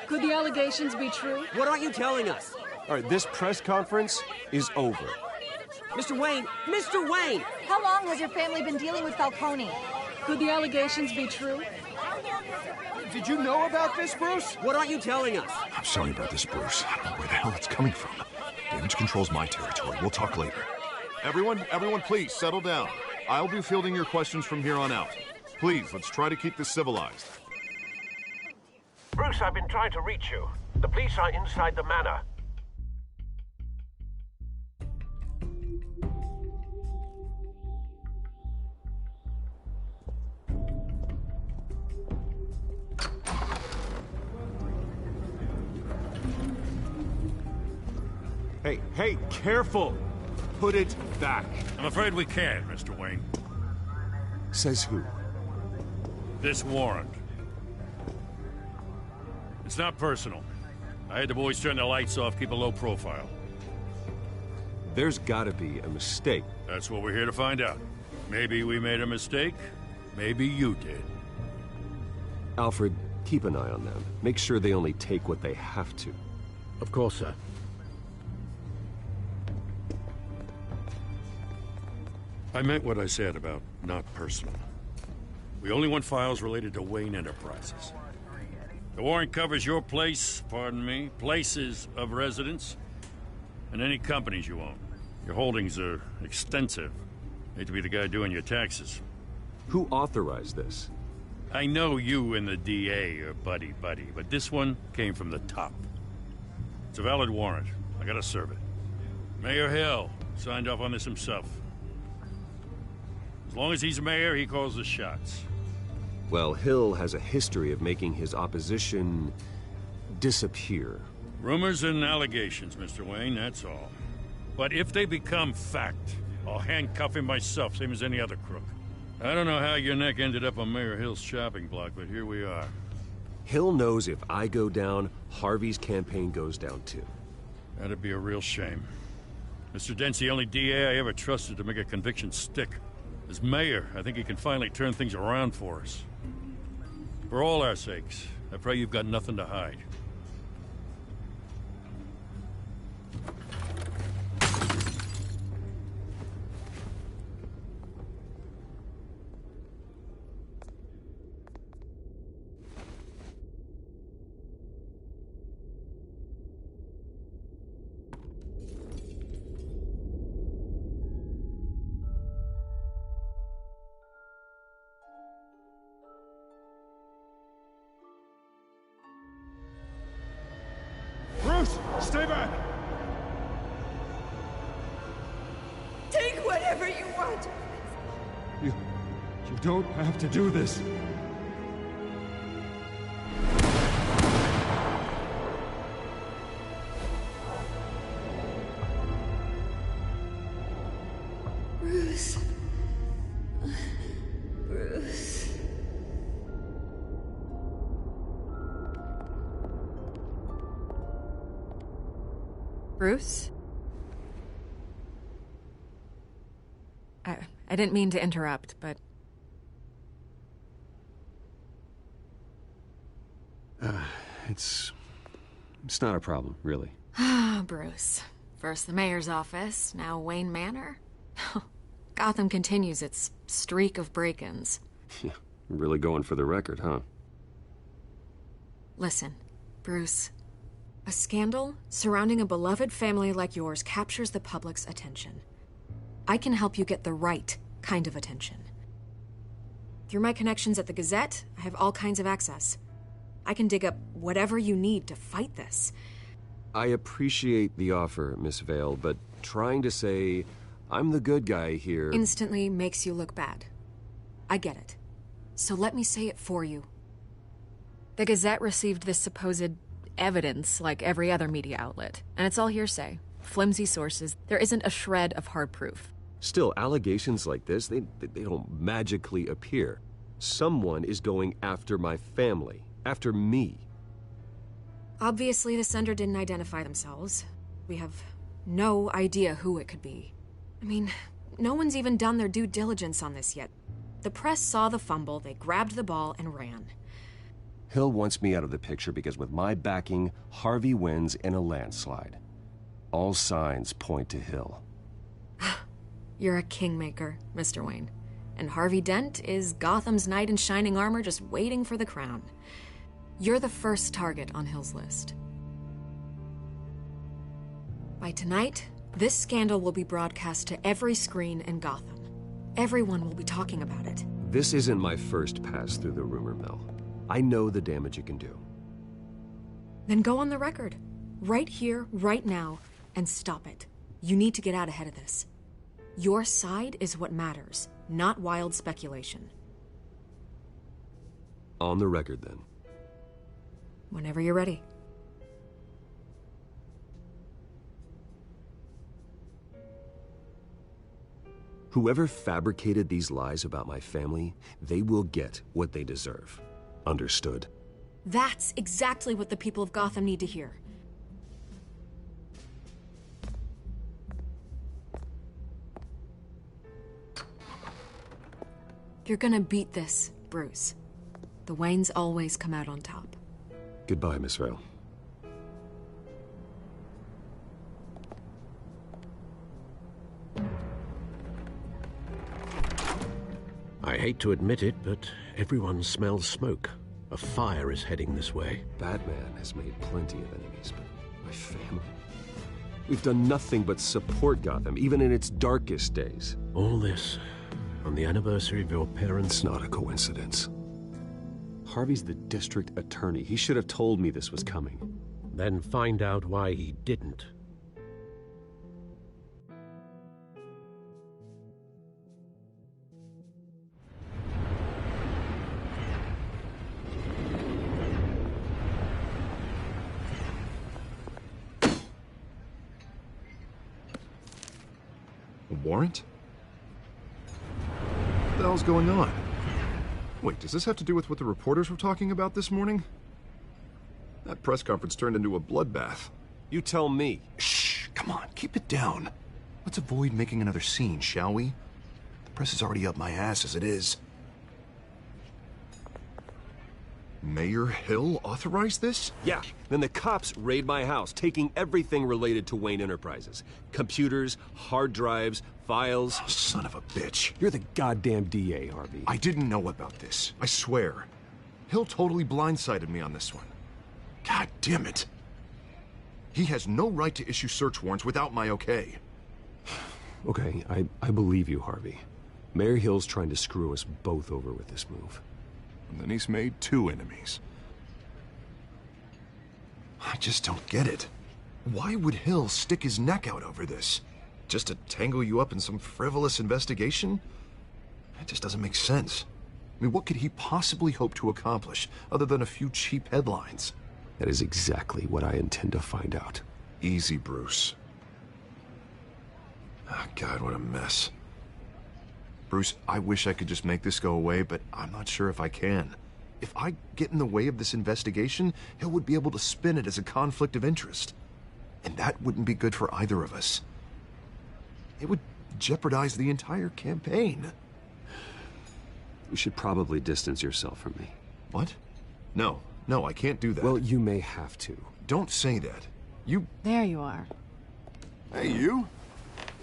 Could the allegations be true? What aren't you telling us? All right, this press conference is over. Mr. Wayne! How long has your family been dealing with Falcone? Could the allegations be true? Did you know about this, Bruce? What aren't you telling us? I'm sorry about this, Bruce. I don't know where the hell it's coming from. Damage control's my territory. We'll talk later. Everyone, please, settle down. I'll be fielding your questions from here on out. Please, let's try to keep this civilized. Bruce, I've been trying to reach you. The police are inside the manor. Hey, careful! Put it back. I'm afraid we can't, Mr. Wayne. Says who? This warrant. It's not personal. I had the boys turn the lights off, keep a low profile. There's gotta be a mistake. That's what we're here to find out. Maybe we made a mistake. Maybe you did. Alfred, keep an eye on them. Make sure they only take what they have to. Of course, sir. I meant what I said about not personal. We only want files related to Wayne Enterprises. The warrant covers your place, pardon me, places of residence, and any companies you own. Your holdings are extensive. Hate to be the guy doing your taxes. Who authorized this? I know you and the DA are buddy-buddy, but this one came from the top. It's a valid warrant. I gotta serve it. Mayor Hill signed off on this himself. As long as he's mayor, he calls the shots. Well, Hill has a history of making his opposition disappear. Rumors and allegations, Mr. Wayne, that's all. But if they become fact, I'll handcuff him myself, same as any other crook. I don't know how your neck ended up on Mayor Hill's chopping block, but here we are. Hill knows if I go down, Harvey's campaign goes down too. That'd be a real shame. Mr. Dent's the only DA I ever trusted to make a conviction stick. As mayor, I think he can finally turn things around for us. For all our sakes, I pray you've got nothing to hide. Bruce, stay back! Take whatever you want. You don't have to do this. Bruce. Bruce. Bruce? I didn't mean to interrupt, but... It's not a problem, really. Ah, Bruce. First the mayor's office, now Wayne Manor. Gotham continues its streak of break-ins. Really going for the record, huh? Listen, Bruce. A scandal surrounding a beloved family like yours captures the public's attention. I can help you get the right kind of attention. Through my connections at the Gazette, I have all kinds of access. I can dig up whatever you need to fight this. I appreciate the offer, Miss Vale, but trying to say I'm the good guy here instantly makes you look bad. I get it. So let me say it for you. The Gazette received this supposed evidence like every other media outlet, and it's all hearsay. Flimsy sources. There isn't a shred of hard proof. Still, allegations like this, they don't magically appear. Someone is going after my family, after me. Obviously, the sender didn't identify themselves. We have no idea who it could be. I mean, no one's even done their due diligence on this yet. The press saw the fumble, they grabbed the ball and ran. Hill wants me out of the picture because with my backing, Harvey wins in a landslide. All signs point to Hill. You're a kingmaker, Mr. Wayne. And Harvey Dent is Gotham's knight in shining armor just waiting for the crown. You're the first target on Hill's list. By tonight, this scandal will be broadcast to every screen in Gotham. Everyone will be talking about it. This isn't my first pass through the rumor mill. I know the damage it can do. Then go on the record. Right here, right now, and stop it. You need to get out ahead of this. Your side is what matters, not wild speculation. On the record, then. Whenever you're ready. Whoever fabricated these lies about my family, they will get what they deserve. Understood? That's exactly what the people of Gotham need to hear. You're gonna beat this, Bruce. The Waynes always come out on top. Goodbye, Miss Vale. I hate to admit it, but everyone smells smoke. A fire is heading this way. Batman has made plenty of enemies, but my family? We've done nothing but support Gotham, even in its darkest days. All this on the anniversary of your parents'... It's not a coincidence. Harvey's the district attorney. He should have told me this was coming. Then find out why he didn't. A warrant? What the hell's going on? Wait, does this have to do with what the reporters were talking about this morning? That press conference turned into a bloodbath. You tell me. Shh, come on, keep it down. Let's avoid making another scene, shall we? The press is already up my ass as it is. Mayor Hill authorized this? Yeah, then the cops raid my house, taking everything related to Wayne Enterprises. Computers, hard drives, files. Oh, son of a bitch. You're the goddamn DA, Harvey. I didn't know about this, I swear. Hill totally blindsided me on this one. God damn it. He has no right to issue search warrants without my okay. Okay, I believe you, Harvey. Mayor Hill's trying to screw us both over with this move. And then he's made 2 enemies. I just don't get it. Why would Hill stick his neck out over this? Just to tangle you up in some frivolous investigation? It just doesn't make sense. I mean, what could he possibly hope to accomplish other than a few cheap headlines? That is exactly what I intend to find out. Easy, Bruce. Oh, God, what a mess. Bruce, I wish I could just make this go away, but I'm not sure if I can. If I get in the way of this investigation, Hill would be able to spin it as a conflict of interest. And that wouldn't be good for either of us. It would jeopardize the entire campaign. You should probably distance yourself from me. What? No, I can't do that. Well, you may have to. Don't say that. There you are. Hey, you.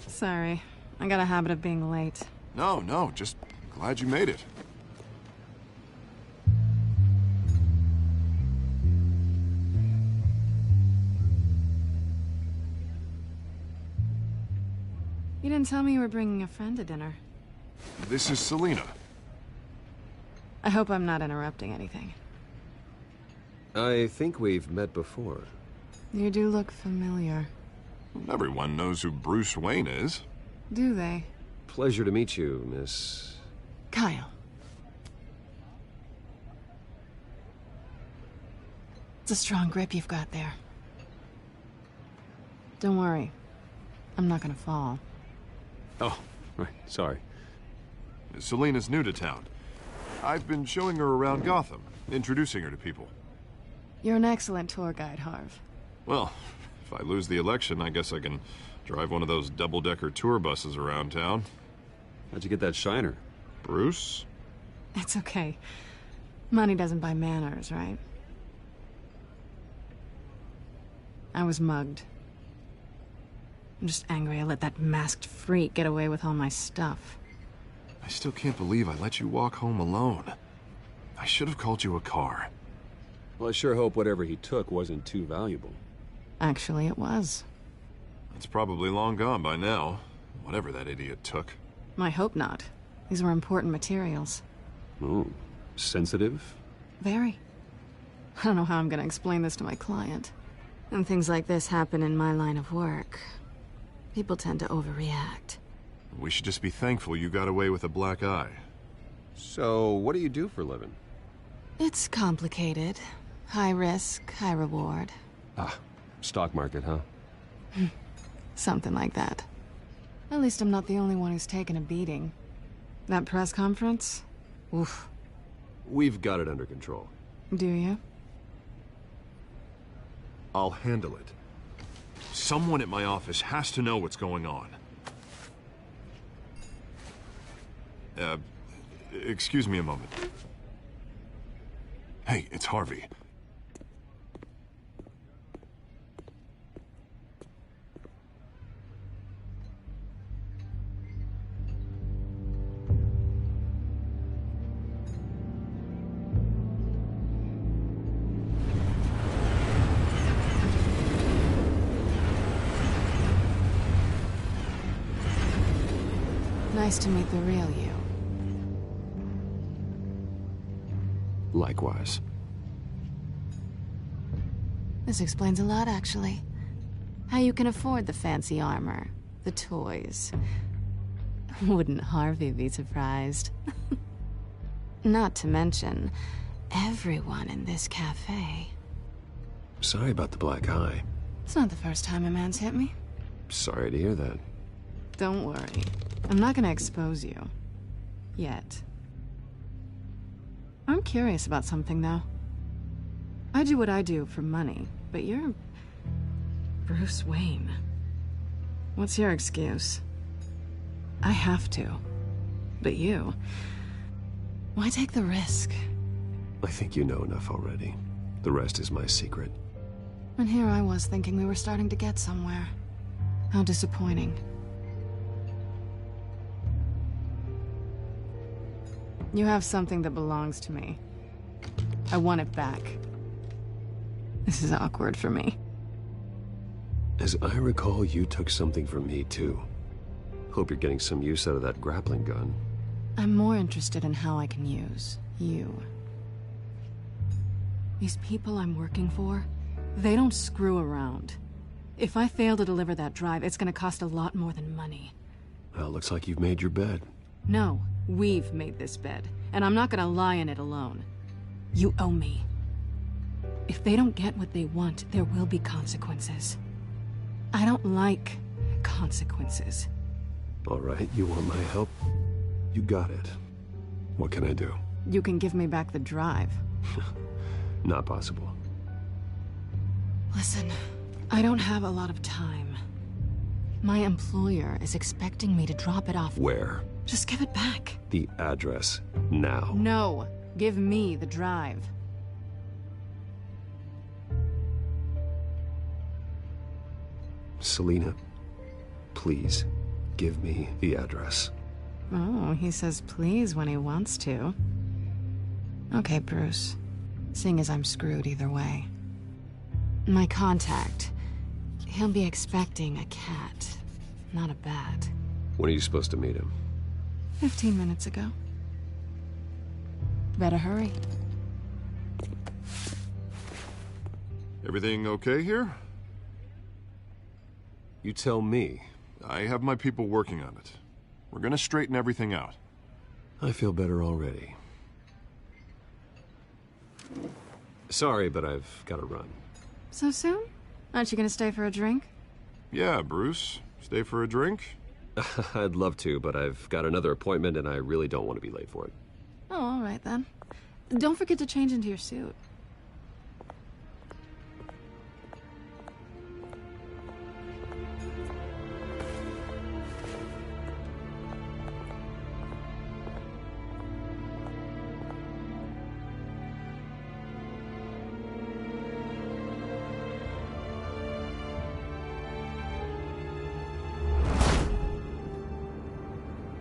Sorry. I got a habit of being late. No, just glad you made it. You didn't tell me you were bringing a friend to dinner. This is Selina. I hope I'm not interrupting anything. I think we've met before. You do look familiar. Everyone knows who Bruce Wayne is. Do they? Pleasure to meet you, Miss... Kyle. It's a strong grip you've got there. Don't worry. I'm not gonna fall. Oh, right, sorry. Selina's new to town. I've been showing her around Gotham, introducing her to people. You're an excellent tour guide, Harv. Well, if I lose the election, I guess I can drive one of those double-decker tour buses around town. How'd you get that shiner? Bruce? It's okay. Money doesn't buy manners, right? I was mugged. I'm just angry I let that masked freak get away with all my stuff. I still can't believe I let you walk home alone. I should have called you a car. Well, I sure hope whatever he took wasn't too valuable. Actually, it was. It's probably long gone by now, whatever that idiot took. I hope not. These were important materials. Oh, sensitive? Very. I don't know how I'm gonna explain this to my client. And things like this happen in my line of work. People tend to overreact. We should just be thankful you got away with a black eye. So, what do you do for a living? It's complicated. High risk, high reward. Ah, stock market, huh? Something like that. At least I'm not the only one who's taken a beating. That press conference? Oof. We've got it under control. Do you? I'll handle it. Someone at my office has to know what's going on. Excuse me a moment. Hey, it's Harvey. Nice to meet the real you. Likewise. This explains a lot, actually. How you can afford the fancy armor, the toys. Wouldn't Harvey be surprised? Not to mention, everyone in this cafe. Sorry about the black eye. It's not the first time a man's hit me. Sorry to hear that. Don't worry. I'm not gonna expose you. Yet. I'm curious about something, though. I do what I do for money, but you're... Bruce Wayne. What's your excuse? I have to. But you... Why take the risk? I think you know enough already. The rest is my secret. And here I was thinking we were starting to get somewhere. How disappointing. You have something that belongs to me. I want it back. This is awkward for me. As I recall, you took something from me, too. Hope you're getting some use out of that grappling gun. I'm more interested in how I can use you. These people I'm working for, they don't screw around. If I fail to deliver that drive, it's gonna cost a lot more than money. Well, looks like you've made your bed. No, we've made this bed, and I'm not gonna lie in it alone. You owe me. If they don't get what they want, there will be consequences. I don't like consequences. All right, you want my help? You got it. What can I do? You can give me back the drive. Not possible. Listen, I don't have a lot of time. My employer is expecting me to drop it off. Where? Just give it back. The address, now. No, give me the drive. Selina, Please, give me the address. Oh, he says please when he wants to. Okay, Bruce. Seeing as I'm screwed either way. My contact. He'll be expecting a cat, not a bat. When are you supposed to meet him? 15 minutes ago. Better hurry. Everything okay here? You tell me. I have my people working on it. We're gonna straighten everything out. I feel better already. Sorry, but I've got to run. So soon? Aren't you gonna stay for a drink? Yeah, Bruce. Stay for a drink? I'd love to, but I've got another appointment and I really don't want to be late for it. Oh, all right then. Don't forget to change into your suit.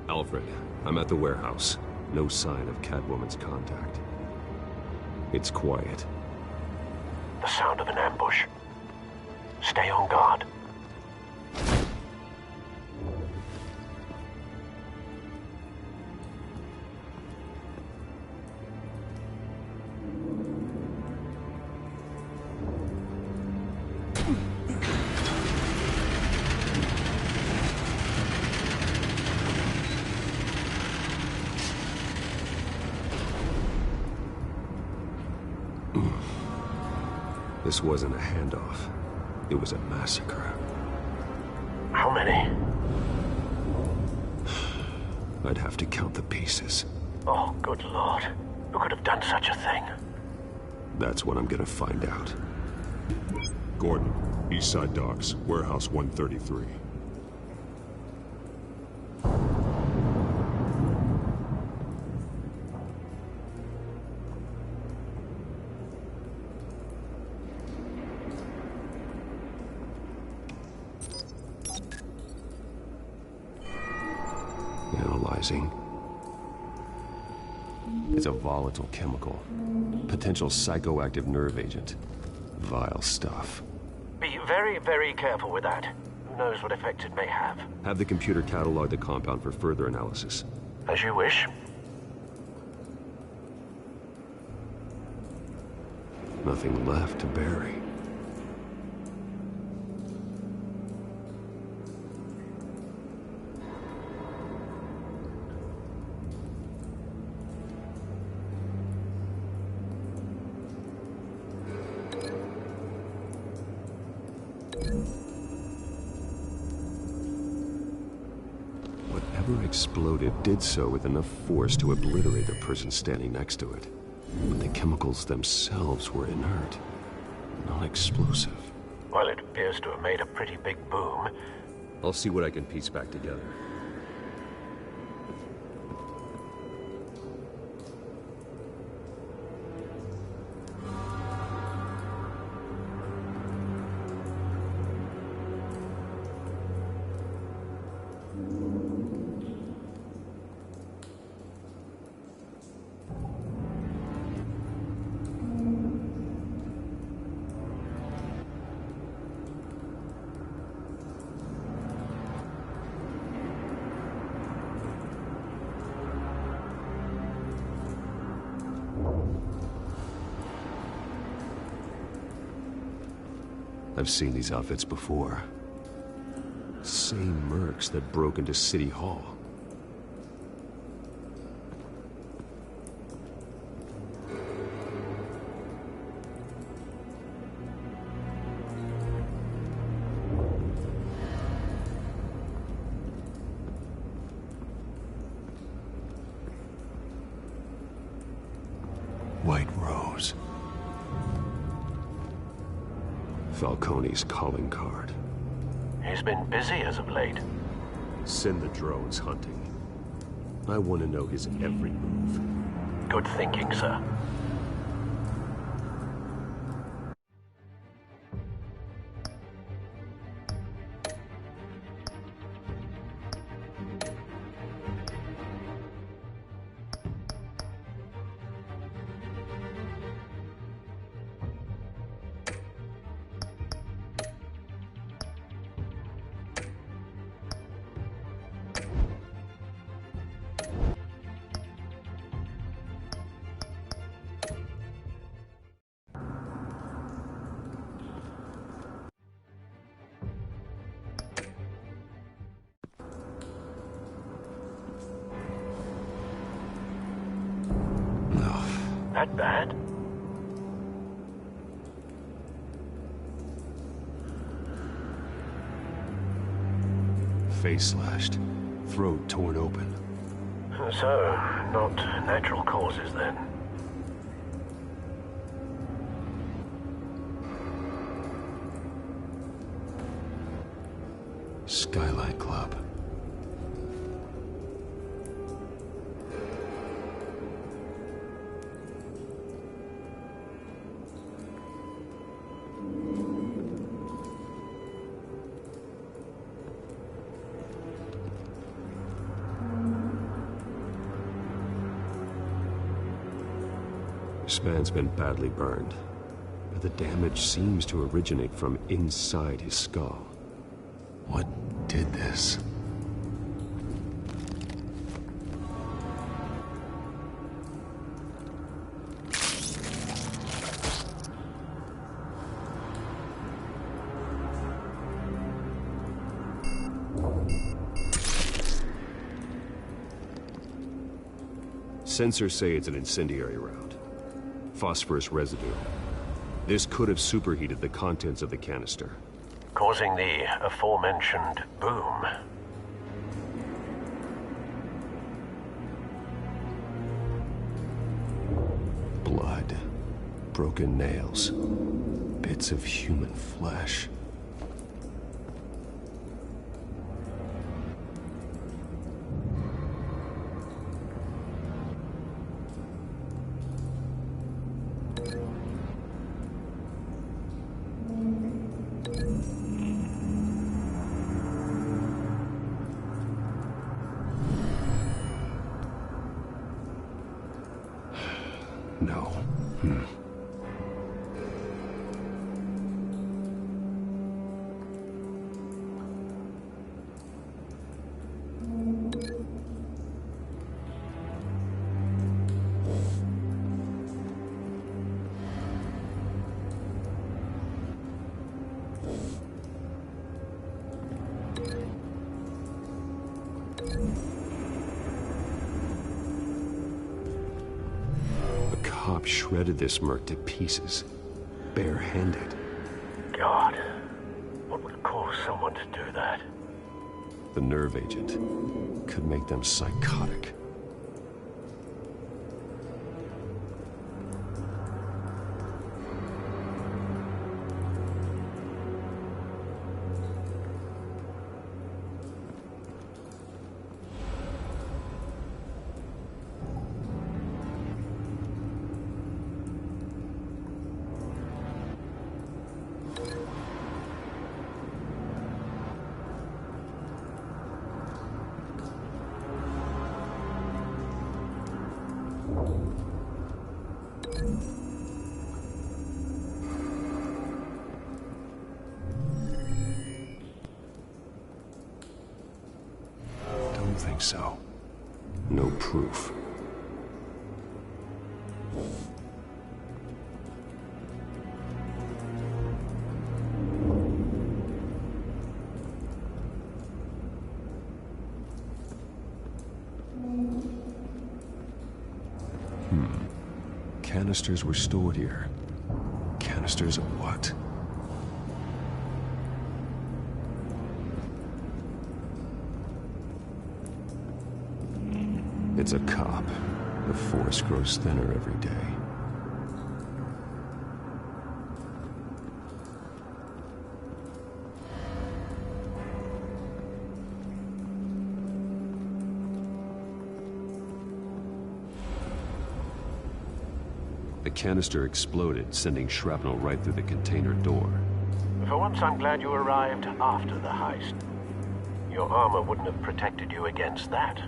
Alfred, I'm at the warehouse. No sign of Catwoman's contact. It's quiet. The sound of an ambush. Stay on guard. This wasn't a handoff. It was a massacre. How many? I'd have to count the pieces. Oh, good Lord. Who could have done such a thing? That's what I'm gonna find out. Gordon, Eastside Docks, Warehouse 133. Analyzing. It's a volatile chemical. Potential psychoactive nerve agent. Vile stuff. Be very, very careful with that. Who knows what effect it may have. Have the computer catalog the compound for further analysis. As you wish. Nothing left to bury. Whatever exploded did so with enough force to obliterate the person standing next to it. But the chemicals themselves were inert, non-explosive. Well, it appears to have made a pretty big boom. I'll see what I can piece back together. I've seen these outfits before. Same mercs that broke into City Hall. White Rose. Falcone's calling card. He's been busy as of late. Send the drones hunting. I want to know his every move. Good thinking, sir. that bad? Face slashed, throat torn open. So, not natural causes then. Skylight Club. This man's been badly burned, but the damage seems to originate from inside his skull. What did this? Sensors say it's an incendiary round. Phosphorus residue. This could have superheated the contents of the canister, causing the aforementioned boom. Blood, broken nails, bits of human flesh. No. Cop shredded this merc to pieces, barehanded. God, what would cause someone to do that? The nerve agent could make them psychotic. Don't think so. No proof. Canisters were stored here. Canisters of what? It's a cop. The force grows thinner every day. The canister exploded, sending shrapnel right through the container door. For once, I'm glad you arrived after the heist. Your armor wouldn't have protected you against that.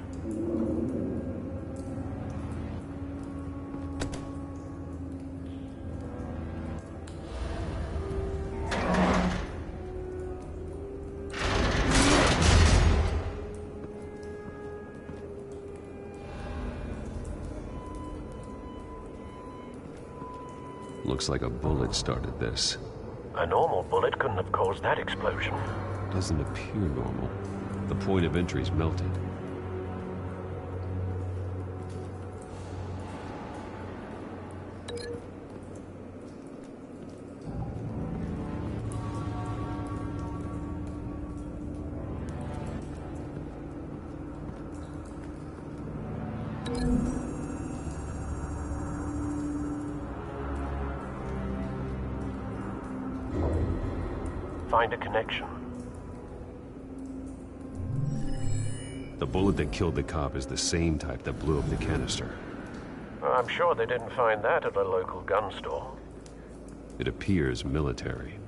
Looks like a bullet started this. A normal bullet couldn't have caused that explosion. Doesn't appear normal. The point of entry's melted. Find a connection. The bullet that killed the cop is the same type that blew up the canister. I'm sure they didn't find that at a local gun store. It appears military.